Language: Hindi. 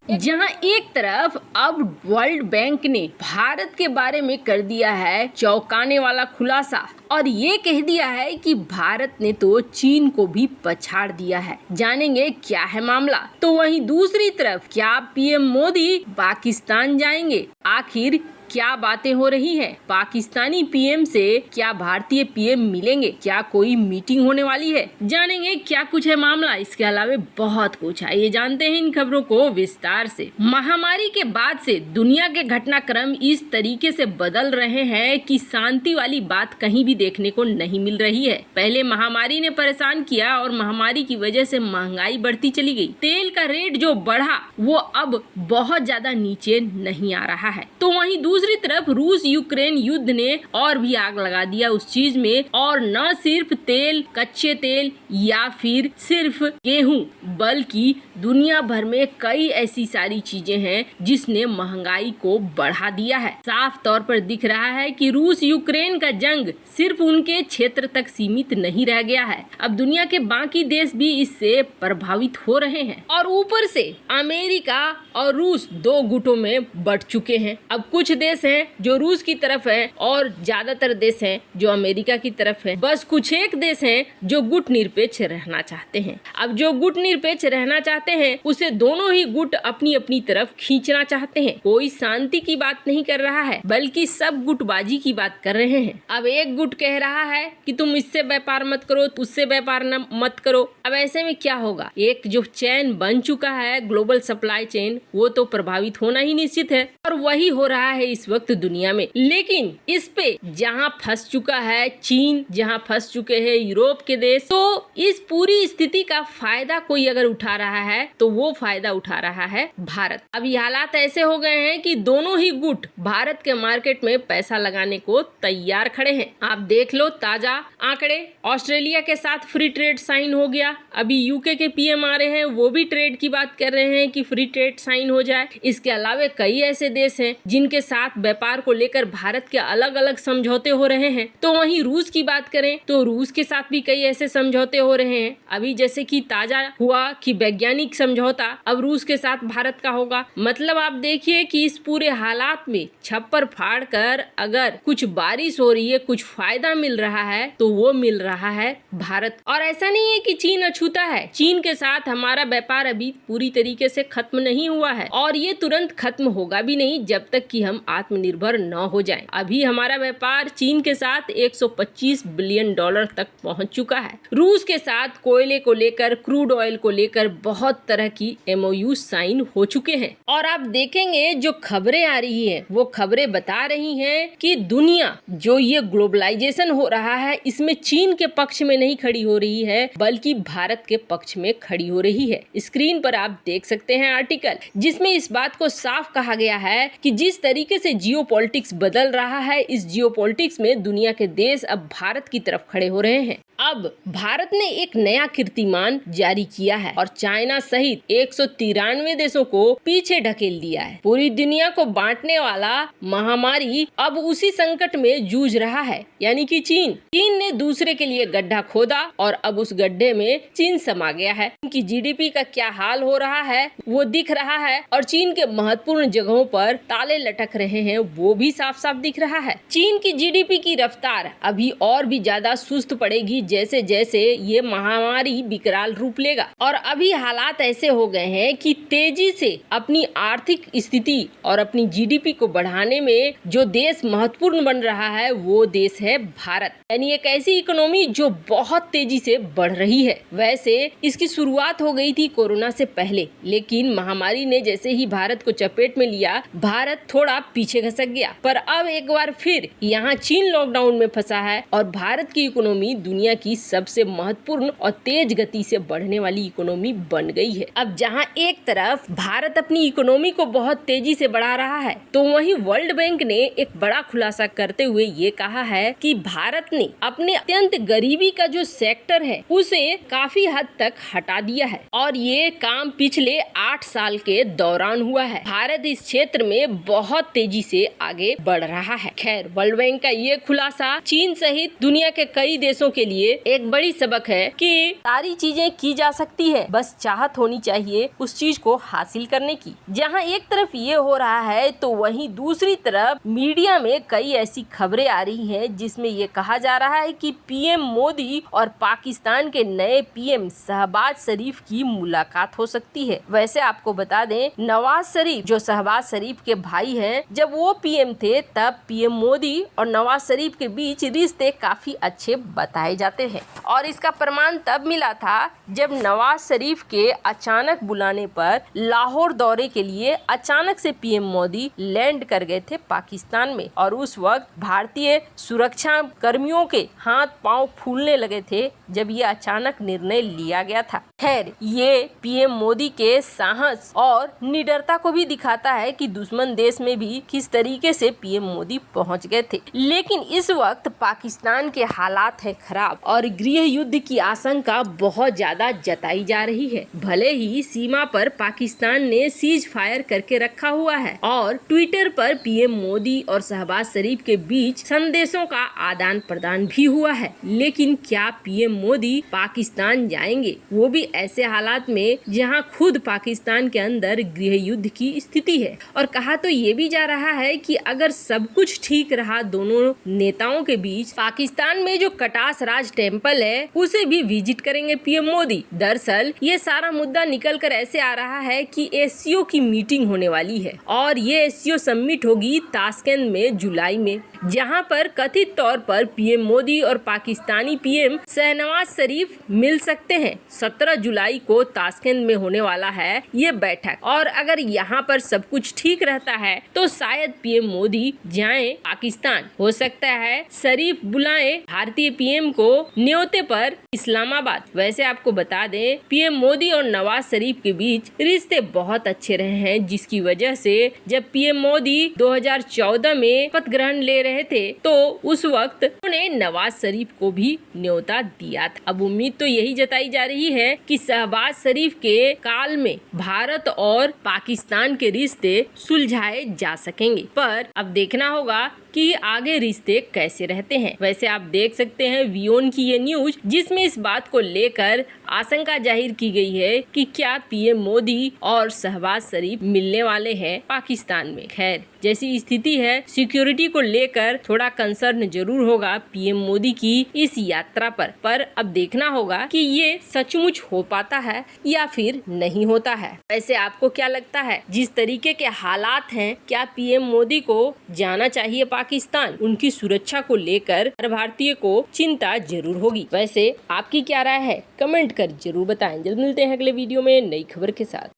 जहां एक तरफ अब वर्ल्ड बैंक ने भारत के बारे में कर दिया है चौंकाने वाला खुलासा और ये कह दिया है कि भारत ने तो चीन को भी पछाड़ दिया है। जानेंगे क्या है मामला। तो वहीं दूसरी तरफ क्या पीएम मोदी पाकिस्तान जाएंगे, आखिर क्या बातें हो रही हैं? पाकिस्तानी पीएम से क्या भारतीय पीएम मिलेंगे, क्या कोई मीटिंग होने वाली है? जानेंगे क्या कुछ है मामला। इसके अलावा बहुत कुछ है, ये जानते हैं इन खबरों को विस्तार से। महामारी के बाद से दुनिया के घटनाक्रम इस तरीके से बदल रहे हैं कि शांति वाली बात कहीं भी देखने को नहीं मिल रही है। पहले महामारी ने परेशान किया और महामारी की वजह से महंगाई बढ़ती चली गई। तेल का रेट जो बढ़ा वो अब बहुत ज्यादा नीचे नहीं आ रहा है। तो वहीं दूसरी तरफ रूस यूक्रेन युद्ध ने और भी आग लगा दिया उस चीज में, और न सिर्फ तेल, कच्चे तेल या फिर सिर्फ गेहूं, बल्कि दुनिया भर में कई ऐसी सारी चीजें हैं जिसने महंगाई को बढ़ा दिया है। साफ तौर पर दिख रहा है कि रूस यूक्रेन का जंग सिर्फ उनके क्षेत्र तक सीमित नहीं रह गया है, अब दुनिया के बाकी देश भी इससे प्रभावित हो रहे हैं। और ऊपर से अमेरिका और रूस दो गुटों में बंट चुके हैं। अब कुछ देश हैं जो रूस की तरफ है और ज्यादातर देश हैं जो अमेरिका की तरफ है। बस कुछ एक देश हैं जो गुट निरपेक्ष रहना चाहते हैं। अब जो गुट निरपेक्ष रहना चाहते हैं उसे दोनों ही गुट अपनी अपनी तरफ खींचना चाहते हैं। कोई शांति की बात नहीं कर रहा है, बल्कि सब गुटबाजी की बात कर रहे हैं। अब एक गुट कह रहा है कि तुम इससे व्यापार मत करो, उससे व्यापार मत करो। अब ऐसे में क्या होगा? एक जो चैन बन चुका है ग्लोबल सप्लाई चेन, वो तो प्रभावित होना ही निश्चित है, और वही हो रहा है इस वक्त दुनिया में। लेकिन इस पे जहां फंस चुका है चीन, जहां फंस चुके हैं यूरोप के देश, तो इस पूरी स्थिति का फायदा कोई अगर उठा रहा है तो वो फायदा उठा रहा है भारत। अभी हालात ऐसे हो गए हैं कि दोनों ही गुट भारत के मार्केट में पैसा लगाने को तैयार खड़े हैं। आप देख लो ताजा आंकड़े, ऑस्ट्रेलिया के साथ फ्री ट्रेड साइन हो गया। अभी यूके के पीएम आ रहे हैं, वो भी ट्रेड की बात कर रहे हैं कि फ्री ट्रेड साइन हो जाए। इसके अलावा कई ऐसे देश हैं जिनके साथ व्यापार को लेकर भारत के अलग अलग समझौते हो रहे हैं। तो वहीं रूस की बात करें तो रूस के साथ भी कई ऐसे समझौते हो रहे हैं। अभी जैसे कि ताजा हुआ कि वैज्ञानिक समझौता अब रूस के साथ भारत का होगा। मतलब आप देखिए कि इस पूरे हालात में छप्पर फाड़ कर अगर कुछ बारिश हो रही है, कुछ फायदा मिल रहा है, तो वो मिल रहा है भारत। और ऐसा नहीं है कि चीन अछूता है, चीन के साथ हमारा व्यापार अभी पूरी तरीके से खत्म नहीं हुआ है, और ये तुरंत खत्म होगा भी नहीं जब तक कि हम आत्मनिर्भर न हो जाएं। अभी हमारा व्यापार चीन के साथ 125 बिलियन डॉलर तक पहुंच चुका है। रूस के साथ कोयले को लेकर, क्रूड ऑयल को लेकर बहुत तरह की MOU साइन हो चुके हैं। और आप देखेंगे जो खबरें आ रही है वो खबरें बता रही हैं कि दुनिया जो ये ग्लोबलाइजेशन हो रहा है इसमें चीन के पक्ष में नहीं खड़ी हो रही है, बल्कि भारत के पक्ष में खड़ी हो रही है। स्क्रीन पर आप देख सकते हैं आर्टिकल, जिसमें इस बात को साफ कहा गया है कि जिस तरीके से जियोपॉलिटिक्स बदल रहा है, इस जियोपॉलिटिक्स में दुनिया के देश अब भारत की तरफ खड़े हो रहे हैं। अब भारत ने एक नया कीर्तिमान जारी किया है और चाइना सहित 193 देशों को पीछे ढकेल दिया है। पूरी दुनिया को बांटने वाला महामारी अब उसी संकट में जूझ रहा है, यानी कि चीन ने दूसरे के लिए गड्ढा खोदा और अब उस गड्ढे में चीन समा गया है। उनकी GDP का क्या हाल हो रहा है वो दिख रहा है, और चीन के महत्वपूर्ण जगहों पर ताले लटक रहे हैं वो भी साफ साफ दिख रहा है। चीन की GDP की रफ्तार अभी और भी ज्यादा सुस्त पड़ेगी जैसे जैसे ये महामारी विकराल रूप लेगा। और अभी हालात ऐसे हो गए हैं कि तेजी से अपनी आर्थिक स्थिति और अपनी GDP को बढ़ाने में जो देश महत्वपूर्ण बन रहा है वो देश है भारत, यानी एक ऐसी इकोनॉमी जो बहुत तेजी से बढ़ रही है। वैसे इसकी शुरुआत हो गई थी कोरोना से पहले, लेकिन महामारी ने जैसे ही भारत को चपेट में लिया, भारत थोड़ा पीछे खसक गया। पर अब एक बार फिर यहाँ चीन लॉकडाउन में फंसा है और भारत की इकोनॉमी दुनिया की सबसे महत्वपूर्ण और तेज गति से बढ़ने वाली इकोनॉमी बन गई है। अब जहाँ एक तरफ भारत अपनी इकोनॉमी को बहुत तेजी से बढ़ा रहा है, तो वहीं वर्ल्ड बैंक ने एक बड़ा खुलासा करते हुए ये कहा है कि भारत ने अपने अत्यंत गरीबी का जो सेक्टर है उसे काफी हद तक हटा दिया है, और ये काम पिछले 8 साल के दौरान हुआ है। भारत इस क्षेत्र में बहुत तेजी से आगे बढ़ रहा है। खैर, वर्ल्ड बैंक का ये खुलासा चीन सहित दुनिया के कई देशों के लिए लिए एक बड़ी सबक है कि सारी चीजें की जा सकती है, बस चाहत होनी चाहिए उस चीज को हासिल करने की। जहाँ एक तरफ ये हो रहा है तो वहीं दूसरी तरफ मीडिया में कई ऐसी खबरें आ रही हैं जिसमें ये कहा जा रहा है कि पीएम मोदी और पाकिस्तान के नए पीएम शहबाज शरीफ की मुलाकात हो सकती है। वैसे आपको बता दें, नवाज शरीफ जो शहबाज शरीफ के भाई हैं, जब वो पीएम थे तब पीएम मोदी और नवाज शरीफ के बीच रिश्ते काफी अच्छे बताए जाते हैं और इसका प्रमाण तब मिला था जब नवाज शरीफ के अचानक बुलाने पर लाहौर दौरे के लिए अचानक से पीएम मोदी लैंड कर गए थे पाकिस्तान में और उस वक्त भारतीय सुरक्षा कर्मियों के हाथ पांव फूलने लगे थे जब ये अचानक निर्णय लिया गया था। खैर, ये पीएम मोदी के साहस और निडरता को भी दिखाता है कि दुश्मन देश में भी किस तरीके से पीएम मोदी पहुंच गए थे। लेकिन इस वक्त पाकिस्तान के हालात है खराब और गृह युद्ध की आशंका बहुत ज्यादा जताई जा रही है। भले ही सीमा पर पाकिस्तान ने सीज फायर करके रखा हुआ है और ट्विटर पर पीएम मोदी और शहबाज शरीफ के बीच संदेशों का आदान प्रदान भी हुआ है, लेकिन क्या पीएम मोदी पाकिस्तान जाएंगे, वो भी ऐसे हालात में जहां खुद पाकिस्तान के अंदर गृह युद्ध की स्थिति है। और कहा तो ये भी जा रहा है कि अगर सब कुछ ठीक रहा दोनों नेताओं के बीच, पाकिस्तान में जो कटास राज टेम्पल है उसे भी विजिट करेंगे पीएम मोदी। दरअसल ये सारा मुद्दा निकल कर ऐसे आ रहा है कि एससीओ की मीटिंग होने वाली है और ये एससीओ समिट होगी ताशकंद में जुलाई में, जहां पर कथित तौर पर पीएम मोदी और पाकिस्तानी पीएम शहनवाज शरीफ मिल सकते हैं। 17 जुलाई को ताशकंद में होने वाला है ये बैठक और अगर यहाँ पर सब कुछ ठीक रहता है तो शायद पीएम मोदी जाएं पाकिस्तान। हो सकता है शरीफ बुलाएं भारतीय पीएम को न्योते पर इस्लामाबाद। वैसे आपको बता दें, पीएम मोदी और नवाज शरीफ के बीच रिश्ते बहुत अच्छे रहे हैं, जिसकी वजह से जब पीएम मोदी 2014 में शपथ ग्रहण ले रहे थे तो उस वक्त उन्होंने नवाज शरीफ को भी न्योता दिया था। अब उम्मीद तो यही जताई जा रही है कि शहबाज शरीफ के काल में भारत और पाकिस्तान के रिश्ते सुलझाए जा सकेंगे, पर अब देखना होगा कि आगे रिश्ते कैसे रहते हैं। वैसे आप देख सकते हैं वियोन की ये न्यूज, जिसमें इस बात को लेकर आशंका जाहिर की गई है कि क्या पीएम मोदी और शहबाज शरीफ मिलने वाले हैं पाकिस्तान में। खैर, जैसी स्थिति है सिक्योरिटी को लेकर थोड़ा कंसर्न जरूर होगा पीएम मोदी की इस यात्रा पर अब देखना होगा कि ये सचमुच हो पाता है या फिर नहीं होता है। वैसे आपको क्या लगता है, जिस तरीके के हालात हैं, क्या पीएम मोदी को जाना चाहिए पाकिस्तान? उनकी सुरक्षा को लेकर हर भारतीय को चिंता जरूर होगी। वैसे आपकी क्या राय है, कमेंट कर जरूर बताएं। जल्द मिलते हैं अगले वीडियो में नई खबर के साथ।